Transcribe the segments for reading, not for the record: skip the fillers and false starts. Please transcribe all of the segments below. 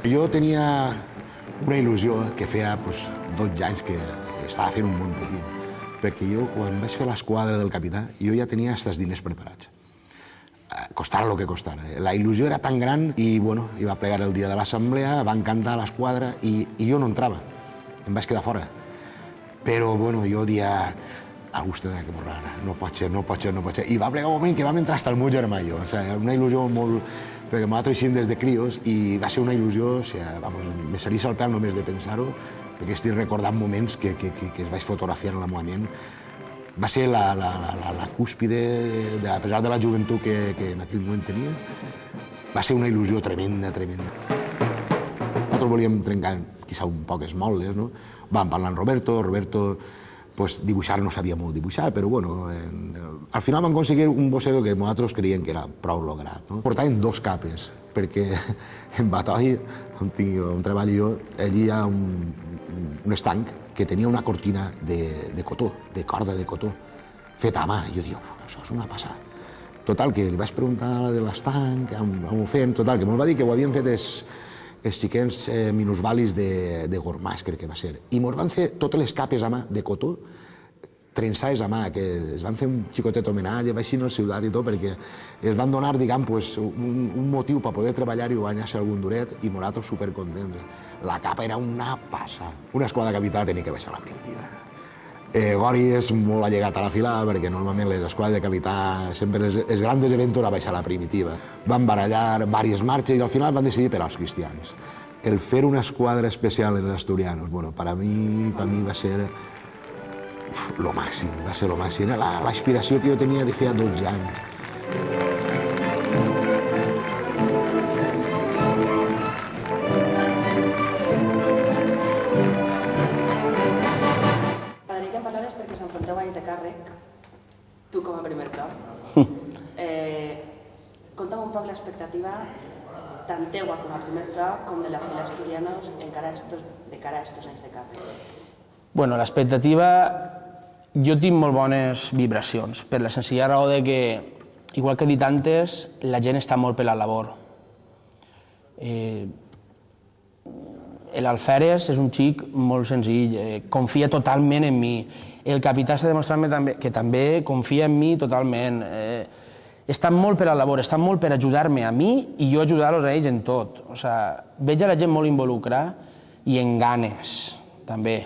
Jo tenia una il·lusió que feia 12 anys que estava fent un Montepío, perquè jo, quan vaig fer l'esquadra del capità, jo ja tenia aquests diners preparats. Costara el que costara. La il·lusió era tan gran i, bueno, hi va plegar el dia de l'assemblea, van cantar l'esquadra i jo no entrava. Em vaig quedar fora. Però, bueno, jo dia... Algú es tindrà que borrar, no pot ser, no pot ser, no pot ser. I va plegar un moment que vam entrar fins al meu germà i jo. Una il·lusió molt... Perquè nosaltres hi des de crios i va ser una il·lusió, me s'eriça el pèl només de pensar-ho, perquè estic recordant moments que es vaig fotografiar en la meva ment. Va ser la cúspide, a pesar de la joventut que en aquell moment tenia, va ser una il·lusió tremenda, tremenda. Nosaltres volíem trencar, quizà un poc els motlles, no? Vam parlar amb Roberto, dibuixar no sabia molt dibuixar, però bueno, al final vam aconseguir un boceto que nosaltres creiem que era prou lograt. Portaven 2 capes, perquè en Batoi, on treballo jo, allí hi ha un estanc que tenia una cortina de cotó, de corda de cotó, feta a mà. Jo dic, això és una passada. Total, que li vaig preguntar a la de l'estanc, com ho feien, total, que me'ls va dir que ho havien fet els xiquets minusvalis de Gormàs, crec que va ser. I ens van fer totes les capes a mà de cotó, trensades a mà, que es van fer un xicotet homenatge, va així en el ciutat i tot, perquè es van donar, diguem, un motiu per poder treballar i guanyar-se algun duret, i nosaltres supercontents. La capa era una passa. Una esquadra capità tenia que baixar a la primitiva. Gori és molt allegat a la fila, perquè normalment les esquadres de capità, sempre els grans events a baixar a la primitiva. Van barallar diverses marxes i al final van decidir per als cristians. El fer una esquadra especial en els asturianos, per a mi va ser lo màxim, va ser lo màxim. Era l'aspiració que jo tenia de feia 12 anys. S'enfronteu anys de càrrec, tu com a primer cop. Conta'm un poc l'expectativa tant teua com a primer cop com de la fila Asturianos de cara a estos anys de càrrec. Bueno, l'expectativa... Jo tinc molt bones vibracions, per la senzilla raó de que, igual que he dit antes, la gent està molt per la labor. L'Alferes és un xic molt senzill, confia totalment en mi. El capità s'ha demostrat que també confia en mi totalment. Estan molt per la labor, estan molt per ajudar-me a mi i jo ajudar-los a ells en tot. Veig a la gent molt involucrada i en ganes, també.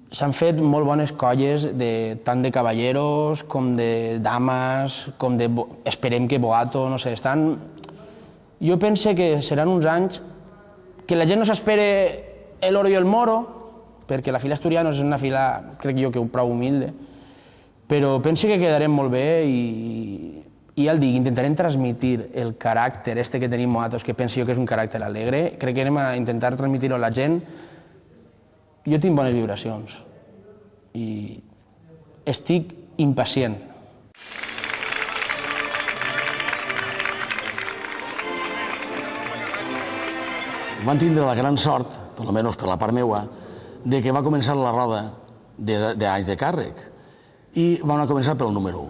S'han fet molt bones colles, tant de caballeros com de dames, com de... Esperem que boato, no sé, estan... Jo pense que seran uns anys que la gent no s'espere l'oro i el moro, perquè la fila Asturianos és una fila, crec jo, que prou humilde, però penso que quedarem molt bé i ja el dic, intentarem transmitir el caràcter que tenim nosaltres, que penso jo que és un caràcter alegre, crec que anem a intentar transmitir-ho a la gent. Jo tinc bones vibracions i estic impacient. Van tindre la gran sort, per almenys per la part meva, de que va començar la roda d'anys de càrrec i van començar pel número 1.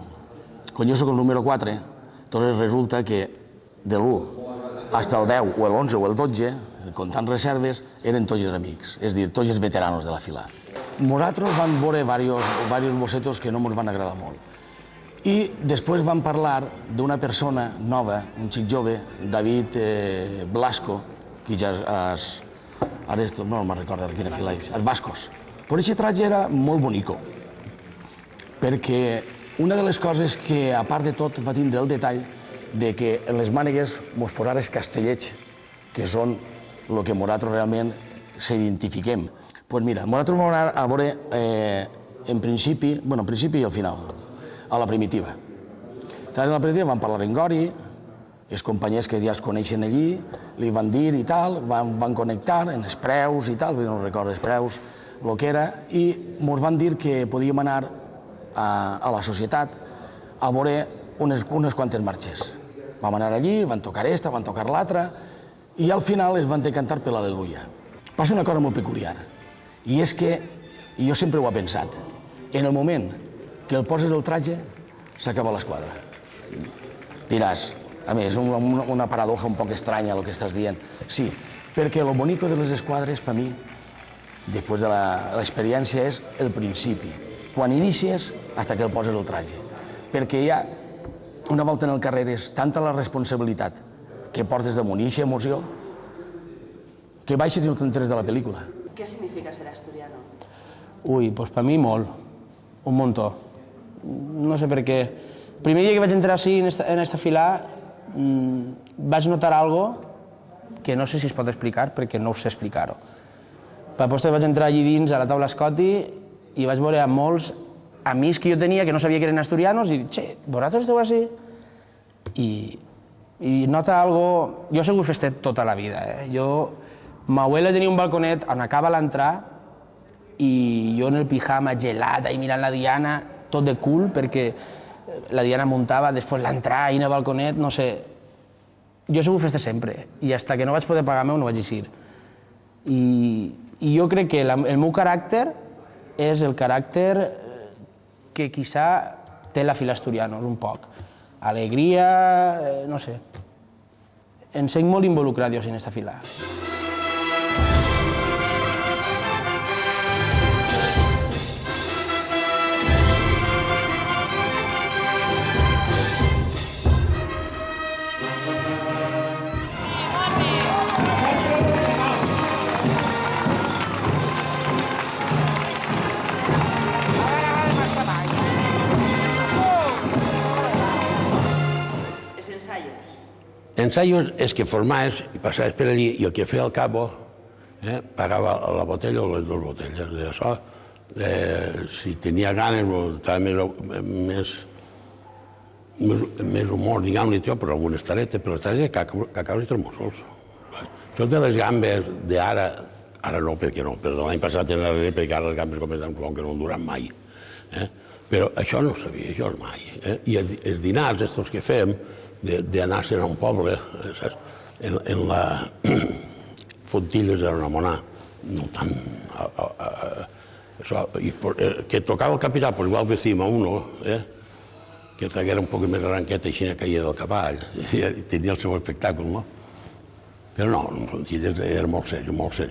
Quan jo soc el número 4, doncs resulta que de l'1 fins al 10 o l'11 o el 12, comptant reserves, eren tots els amics, és a dir, tots els veteranos de la fila. Nosaltres vam veure diversos bocetos que no ens van agradar molt. I després vam parlar d'una persona nova, un xic jove, David Blasco, que ja és... Ara no me'n recordo quina fila és, els bascos. Però aquest traje era molt bonico, perquè una de les coses que, a part de tot, va tindre el detall de que en les mànegues mos posar els castellets, que són el que nosaltres realment s'identifiquem. Doncs mira, nosaltres vam anar a veure, en principi i al final, a la primitiva. A la primitiva vam parlar en Gori, els companys que ja es coneixen allí, li van dir i tal, van connectar en els preus i tal, no recordo els preus, el que era, i ens van dir que podíem anar a la societat a veure unes quantes marxes. Vam anar allí, van tocar esta, van tocar l'altra, i al final es van decantar per l'Al·leluia. Passa una cosa molt peculiar, i és que, i jo sempre ho he pensat, en el moment que el poses el traje, s'acaba l'esquadra. Diràs, A més, una paradoja un poc estranya el que estàs dient. Sí, perquè lo bonico de les esquadres, per mi, després de l'experiència, és el principi. Quan inicies, fins que el poses el traje. Perquè hi ha, una volta en el carrer, és tanta la responsabilitat que portes damunt i eixa emoció que baixes i no t'enteres de la pel·lícula. ¿Qué significa ser asturiano? Ui, doncs per mi molt, un muntó. No sé per què. El primer dia que vaig entrar així en esta fila vaig notar algo que no sé si es pot explicar perquè no ho sé explicar-ho. Després vaig entrar allí dins a la taula Scotty i vaig veure a molts amics que jo tenia que no sabia que eren asturianos i dic, che, vosaltres esteu així? I nota algo... Jo he sigut festet tota la vida. Ma abuela tenia un balconet on acaba l'entrar i jo en el pijama gelat, ahí mirant la Diana, tot de cul, perquè la Diana muntava, després l'entrar ahí en el balconet, no sé... Jo he sigut festet sempre, i fins que no vaig poder pagar meu no vaig eixir. I jo crec que el meu caràcter és el caràcter que quizá té la fila Asturianos, un poc. Alegria, no sé. Em sent molt involucrat jo en aquesta fila. Ensayos és que formaves i passaves per allí i el que feia el capo pagava la botella o les dues botelles d'això. Si tenia ganes o estava més humor, diguem-li, per algunes taretes, però les taretes que acabes de mussols. Això de les gambes d'ara, ara no, perquè no, però l'any passat en perquè ara les gambes comencen que no duran mai. Però això no sabia, això mai. I els dinars, aquests que fem, d'anar-se'n a un poble, en la Fontilles de Ramonà, no tant... Que tocava el capità, pues igual decima uno, que traguera un poc més arranqueta i així caia del cavall, i tenia el seu espectacle, no? Però no, en Fontilles era molt seriós, molt seriós.